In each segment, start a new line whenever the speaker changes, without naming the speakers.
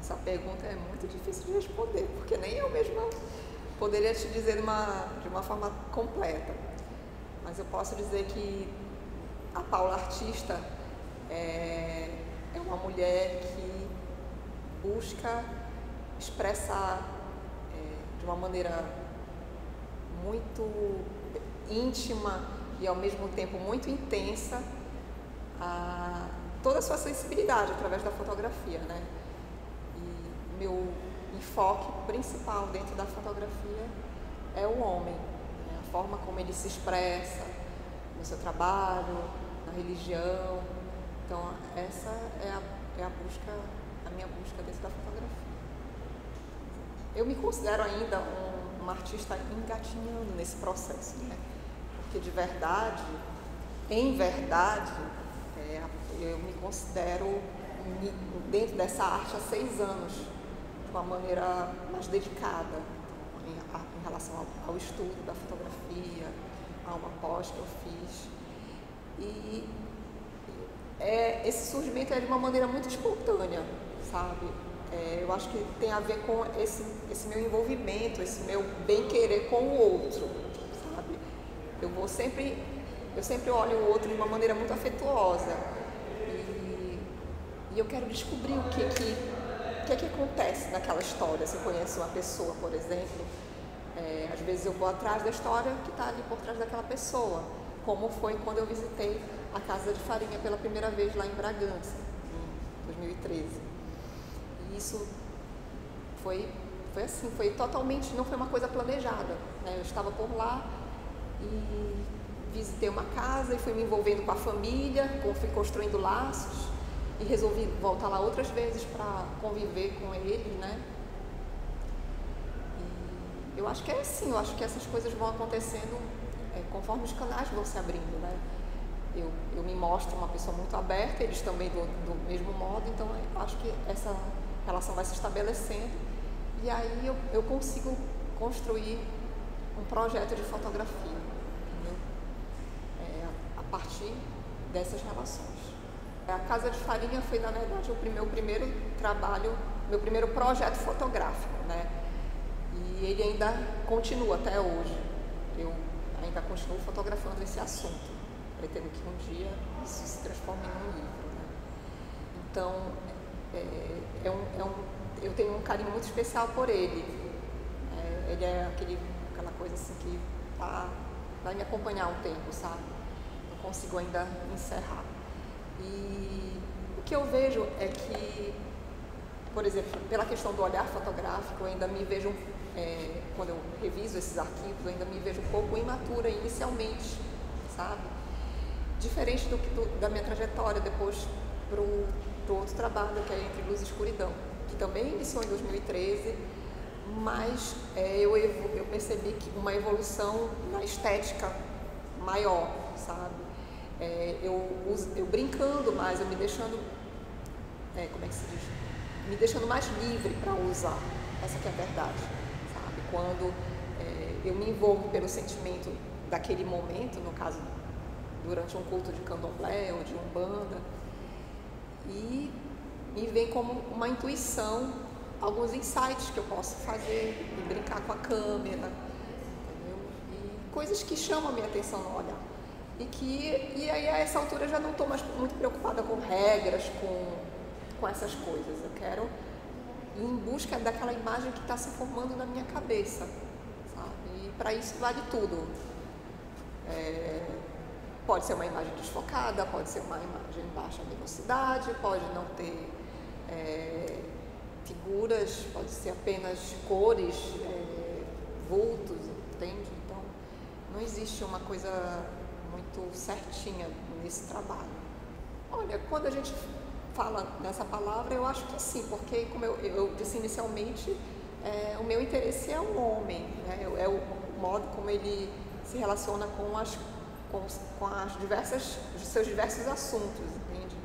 Essa pergunta é muito difícil de responder, porque nem eu mesma poderia te dizer de uma forma completa. Mas eu posso dizer que a Paula artista é uma mulher que busca expressar de uma maneira muito íntima e ao mesmo tempo muito intensa toda a sua sensibilidade através da fotografia, né? E meu enfoque principal dentro da fotografia é o homem, né? A forma como ele se expressa no seu trabalho, na religião. Então essa é a minha busca dentro da fotografia. Eu me considero ainda uma artista engatinhando nesse processo, né? Porque de verdade, em verdade, eu me considero dentro dessa arte há 6 anos, de uma maneira mais dedicada em relação ao estudo da fotografia, a uma pós que eu fiz. E esse surgimento é de uma maneira muito espontânea, sabe? Eu acho que tem a ver com esse meu envolvimento, esse meu bem-querer com o outro, sabe? Eu sempre olho o outro de uma maneira muito afetuosa e eu quero descobrir o que acontece naquela história. Se eu conheço uma pessoa, por exemplo, às vezes eu vou atrás da história que está ali por trás daquela pessoa, como foi quando eu visitei a Casa de Farinha pela primeira vez lá em Bragança, em 2013. E isso foi assim, foi totalmente, não foi uma coisa planejada, né? Eu estava por lá e visitei uma casa e fui me envolvendo com a família, fui construindo laços e resolvi voltar lá outras vezes para conviver com ele, né? E eu acho que é assim, eu acho que essas coisas vão acontecendo conforme os canais vão se abrindo, né? Eu me mostro uma pessoa muito aberta, eles também do mesmo modo, então eu acho que essa relação vai se estabelecendo e aí eu consigo construir um projeto de fotografia, entendeu? A partir dessas relações. A Casa de Farinha foi, na verdade, meu primeiro trabalho, meu primeiro projeto fotográfico, né? E ele ainda continua até hoje. Eu ainda continuo fotografando esse assunto. Pretendo que um dia isso se transforme num livro, né? Então, eu tenho um carinho muito especial por ele. Ele é aquela coisa assim que vai me acompanhar um tempo, sabe? Não consigo ainda encerrar. E o que eu vejo é que, por exemplo, pela questão do olhar fotográfico, eu ainda me vejo, quando eu reviso esses arquivos, eu ainda me vejo um pouco imatura inicialmente, sabe? Diferente da minha trajetória depois pro outro trabalho, que é Entre Luz e Escuridão, que também iniciou em 2013, mas eu percebi que uma evolução na estética maior, sabe? Eu brincando mais, eu me deixando, como é que se diz? Me deixando mais livre para usar, essa que é a verdade, sabe? Quando eu me envolvo pelo sentimento daquele momento, no caso, durante um culto de candomblé ou de umbanda, e me vem como uma intuição, alguns insights que eu posso fazer, e brincar com a câmera, entendeu? E coisas que chamam a minha atenção no olhar. E aí a essa altura eu já não estou mais muito preocupada com regras, com essas coisas. Eu quero ir em busca daquela imagem que está se formando na minha cabeça, sabe? E para isso vale tudo. Pode ser uma imagem desfocada, pode ser uma imagem em baixa velocidade, pode não ter figuras, pode ser apenas cores, vultos, entende? Então, não existe uma coisa muito certinha nesse trabalho. Olha, quando a gente fala nessa palavra, eu acho que sim, porque, como eu disse inicialmente, o meu interesse é o homem, né? É o modo como ele se relaciona com os seus diversos assuntos, entende?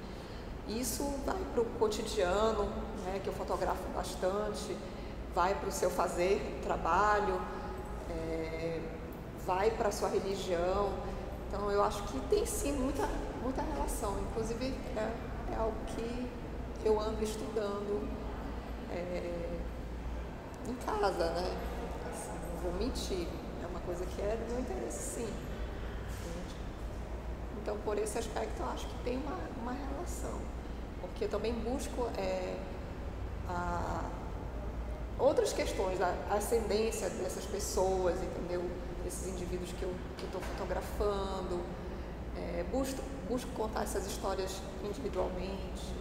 Isso vai para o cotidiano, né, que eu fotografo bastante, vai para o seu fazer, trabalho, vai para a sua religião. Então eu acho que tem sim muita relação, inclusive é algo que eu ando estudando em casa, né? Assim, não vou mentir, é uma coisa que é do meu interesse, sim. Entende? Então, por esse aspecto, eu acho que tem uma relação, porque eu também busco outras questões, a ascendência dessas pessoas, entendeu? Desses indivíduos que eu estou fotografando, busco contar essas histórias individualmente,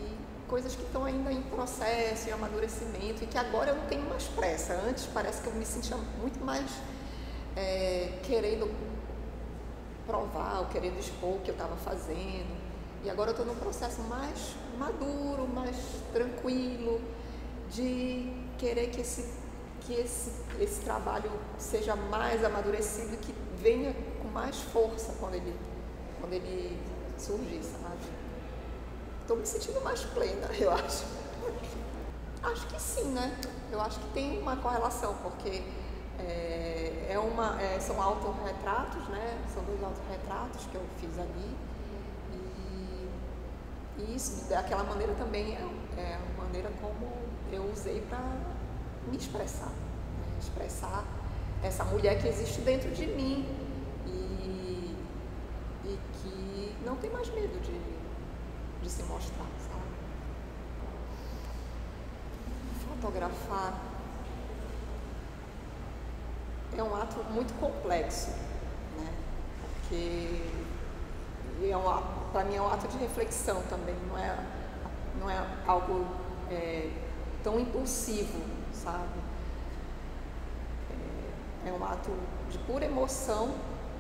e coisas que estão ainda em processo, em amadurecimento, e que agora eu não tenho mais pressa. Antes parece que eu me sentia muito mais querendo provar, ou querendo expor o que eu estava fazendo, e agora eu estou num processo mais maduro, mais tranquilo, de querer que esse trabalho seja mais amadurecido e que venha com mais força quando ele surgir, sabe? Estou me sentindo mais plena, eu acho. Acho que sim, né? Eu acho que tem uma correlação, porque são autorretratos, né? São 2 autorretratos que eu fiz ali. E isso, daquela maneira, também é a maneira como eu usei para me expressar, né? Expressar essa mulher que existe dentro de mim e que não tem mais medo de se mostrar, sabe? Fotografar é um ato muito complexo, né? Porque para mim é um ato de reflexão também, não é algo tão impulsivo, sabe? É um ato de pura emoção,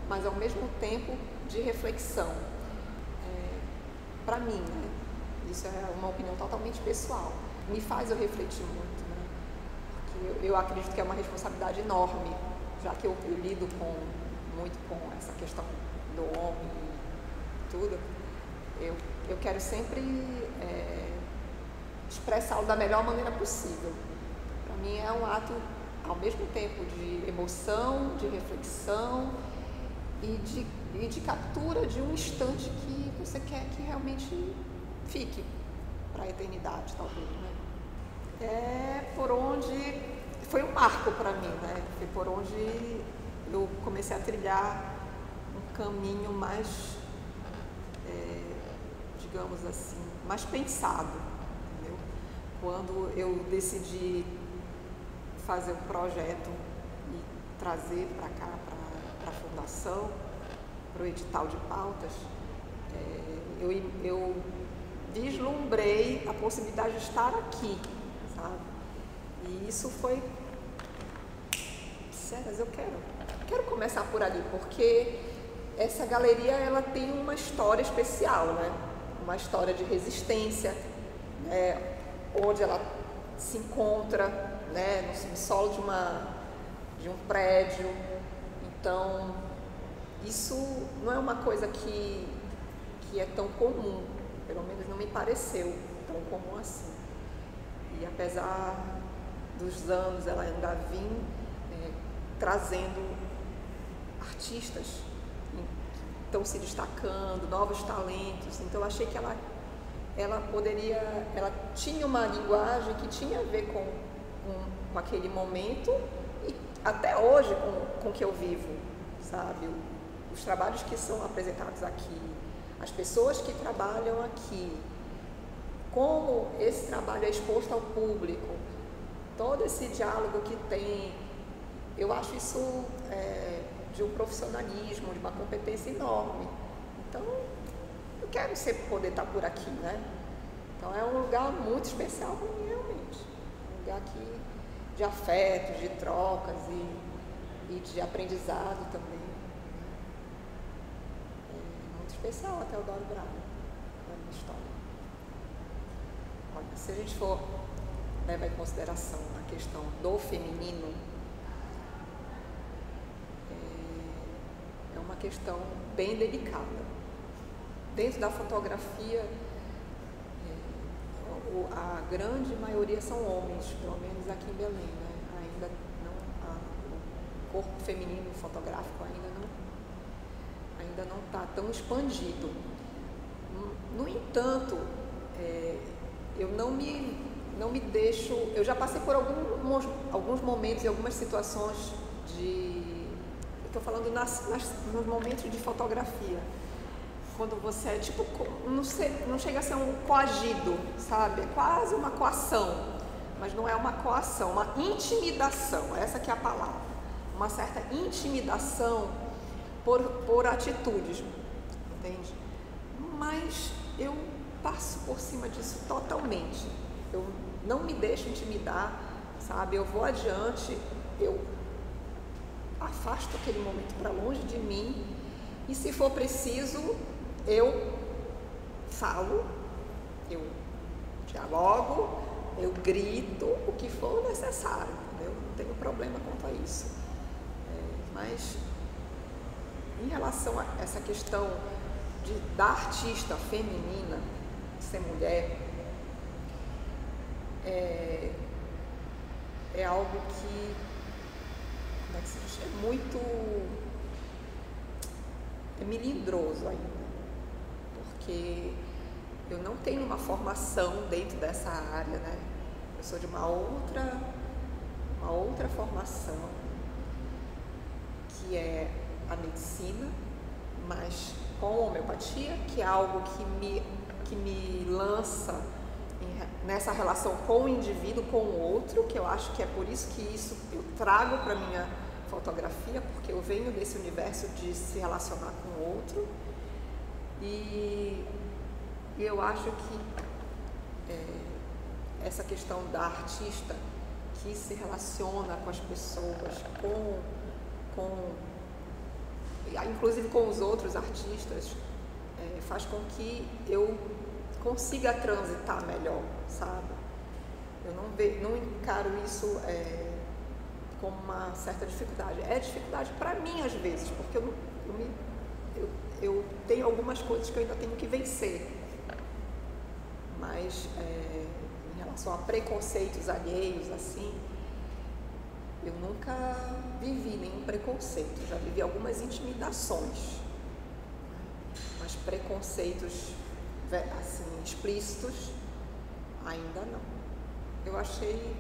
mas ao mesmo tempo de reflexão. Para mim, né? Isso é uma opinião totalmente pessoal. Me faz eu refletir muito, né? Porque eu acredito que é uma responsabilidade enorme, já que eu lido muito com essa questão do homem e tudo. Eu quero sempre expressá-lo da melhor maneira possível. Para mim é um ato, ao mesmo tempo, de emoção, de reflexão e de captura de um instante que você quer que realmente fique para a eternidade, talvez, né? É por onde foi um marco para mim, né? Foi por onde eu comecei a trilhar um caminho mais, digamos assim, mais pensado, entendeu? Quando eu decidi fazer um projeto e trazer para cá, para a fundação, para o edital de pautas, eu vislumbrei a possibilidade de estar aqui, sabe? E isso foi... Sério, eu quero começar por ali, porque essa galeria, ela tem uma história especial, né? Uma história de resistência, onde ela se encontra, né, no subsolo de um prédio. Então, isso não é uma coisa que é tão comum, pelo menos não me pareceu tão comum assim. E apesar dos anos, ela ainda vem trazendo artistas que estão se destacando, novos talentos. Então, eu achei que ela tinha uma linguagem que tinha a ver com aquele momento e até hoje com o que eu vivo, sabe? Os trabalhos que são apresentados aqui, as pessoas que trabalham aqui, como esse trabalho é exposto ao público, todo esse diálogo que tem, eu acho isso de um profissionalismo, de uma competência enorme. Então, eu quero sempre poder estar por aqui, né? Então, é um lugar muito especial para mim, realmente. Um lugar de afetos, de trocas e de aprendizado também. É muito especial a Teodoro Braga, na minha história. Olha, se a gente for levar em consideração a questão do feminino, é uma questão bem delicada. Dentro da fotografia, a grande maioria são homens, pelo menos aqui em Belém, né? Ainda não, o corpo feminino fotográfico ainda não está tão expandido. No entanto, eu não me deixo. Eu já passei por alguns momentos e algumas situações estou falando nos momentos de fotografia, quando você é tipo, não chega a ser um coagido, sabe? É quase uma coação, mas não é uma coação, uma intimidação, essa que é a palavra, uma certa intimidação por atitudes, entende? Mas eu passo por cima disso totalmente, eu não me deixo intimidar, sabe? Eu vou adiante, eu afasto aquele momento para longe de mim e, se for preciso, eu falo, eu dialogo, eu grito, o que for necessário, entendeu? Não tenho problema quanto a isso. Mas em relação a essa questão da artista feminina, ser mulher, é algo que, como é que se diz? É muito melindroso ainda, porque eu não tenho uma formação dentro dessa área, né? Eu sou de uma outra formação, que é a medicina, mas com homeopatia, que é algo que me lança nessa relação com o indivíduo, com o outro, que eu acho que é por isso que isso eu trago para minha fotografia, porque eu venho desse universo de se relacionar com o outro, e eu acho que essa questão da artista que se relaciona com as pessoas, inclusive com os outros artistas, faz com que eu consiga transitar melhor, sabe? Eu não encaro isso como uma certa dificuldade. É dificuldade para mim às vezes, porque eu tenho algumas coisas que eu ainda tenho que vencer, mas em relação a preconceitos alheios, assim, eu nunca vivi nenhum preconceito, já vivi algumas intimidações, mas preconceitos assim, explícitos, ainda não. Eu achei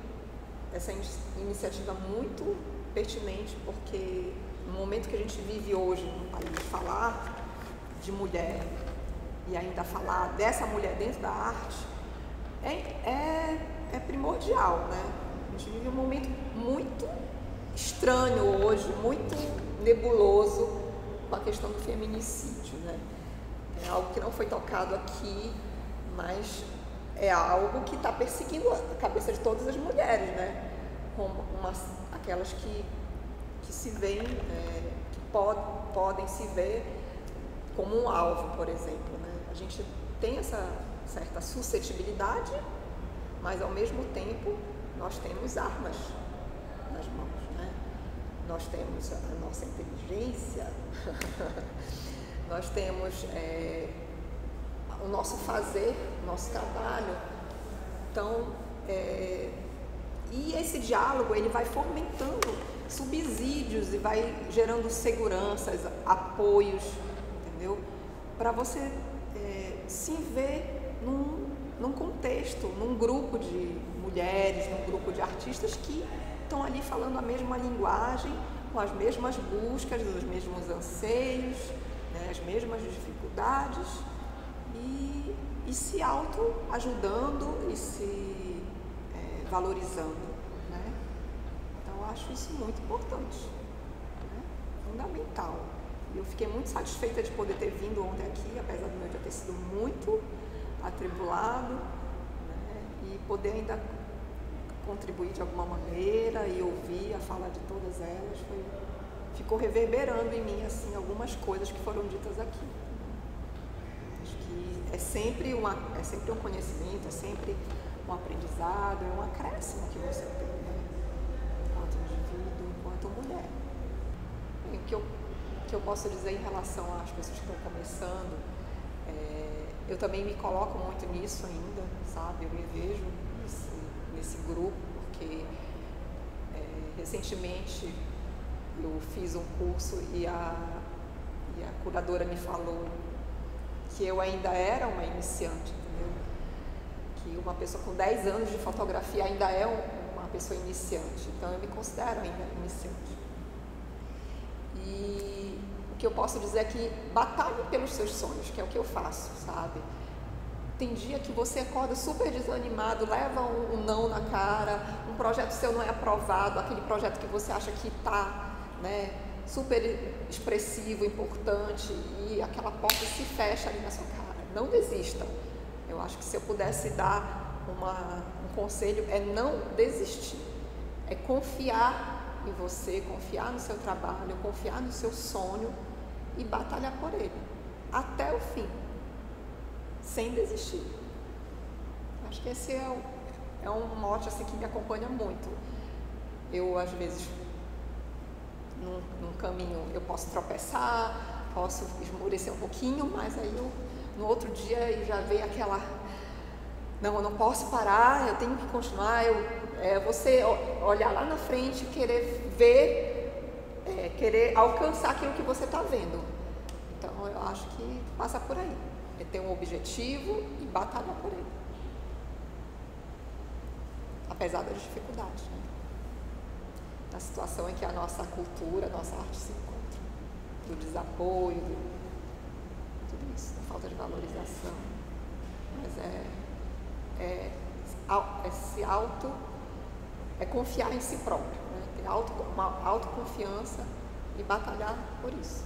essa iniciativa muito pertinente, porque no momento que a gente vive hoje no país, falar de mulher e ainda falar dessa mulher dentro da arte é primordial, né? A gente vive um momento muito estranho hoje, muito nebuloso com a questão do feminicídio, né? É algo que não foi tocado aqui, mas é algo que está perseguindo a cabeça de todas as mulheres, né? Como aquelas que se veem, que podem se ver como um alvo, por exemplo, né? A gente tem essa certa suscetibilidade, mas ao mesmo tempo nós temos armas nas mãos, né? Nós temos a nossa inteligência, nós temos o nosso fazer, o nosso trabalho. Então, e esse diálogo, ele vai fomentando subsídios e vai gerando seguranças, apoios, entendeu? Para você se ver num contexto, num grupo de mulheres, num grupo de artistas que estão ali falando a mesma linguagem, com as mesmas buscas, os mesmos anseios, né, as mesmas dificuldades, e se auto-ajudando e se valorizando, né? Então, eu acho isso muito importante, né? Fundamental. E eu fiquei muito satisfeita de poder ter vindo ontem aqui, apesar do meu dia ter sido muito atribulado, né? E poder ainda contribuir de alguma maneira e ouvir a fala de todas elas, ficou reverberando em mim, assim, algumas coisas que foram ditas aqui. Acho que é sempre um conhecimento, é sempre um aprendizado, é um acréscimo que você tem, né? Enquanto indivíduo, enquanto mulher. E o que eu posso dizer em relação às pessoas que estão começando, eu também me coloco muito nisso ainda, sabe? Eu me vejo nesse grupo, porque recentemente eu fiz um curso e a curadora me falou que eu ainda era uma iniciante, entendeu? que uma pessoa com 10 anos de fotografia ainda é uma pessoa iniciante, então eu me considero ainda iniciante. E o que eu posso dizer é que batalhe pelos seus sonhos, que é o que eu faço, sabe? Tem dia que você acorda super desanimado, leva um não na cara, um projeto seu não é aprovado, aquele projeto que você acha que está, né, super expressivo, importante, e aquela porta se fecha ali na sua cara. Não desista. Eu acho que se eu pudesse dar um conselho é não desistir, é confiar em você, confiar no seu trabalho, confiar no seu sonho e batalhar por ele, até o fim. Sem desistir. Acho que esse é um mote assim, que me acompanha muito. Eu, às vezes, num caminho, eu posso tropeçar, posso esmorecer um pouquinho, mas aí no outro dia já veio aquela... Não, eu não posso parar, eu tenho que continuar. Você olhar lá na frente, querer ver, querer alcançar aquilo que você está vendo. Então, eu acho que passa por aí. É ter um objetivo e batalhar por ele, apesar das dificuldades, né? Na situação em que a nossa cultura, a nossa arte se encontra, do desapoio, tudo isso, da falta de valorização, mas é confiar em si próprio, né? Ter uma autoconfiança e batalhar por isso.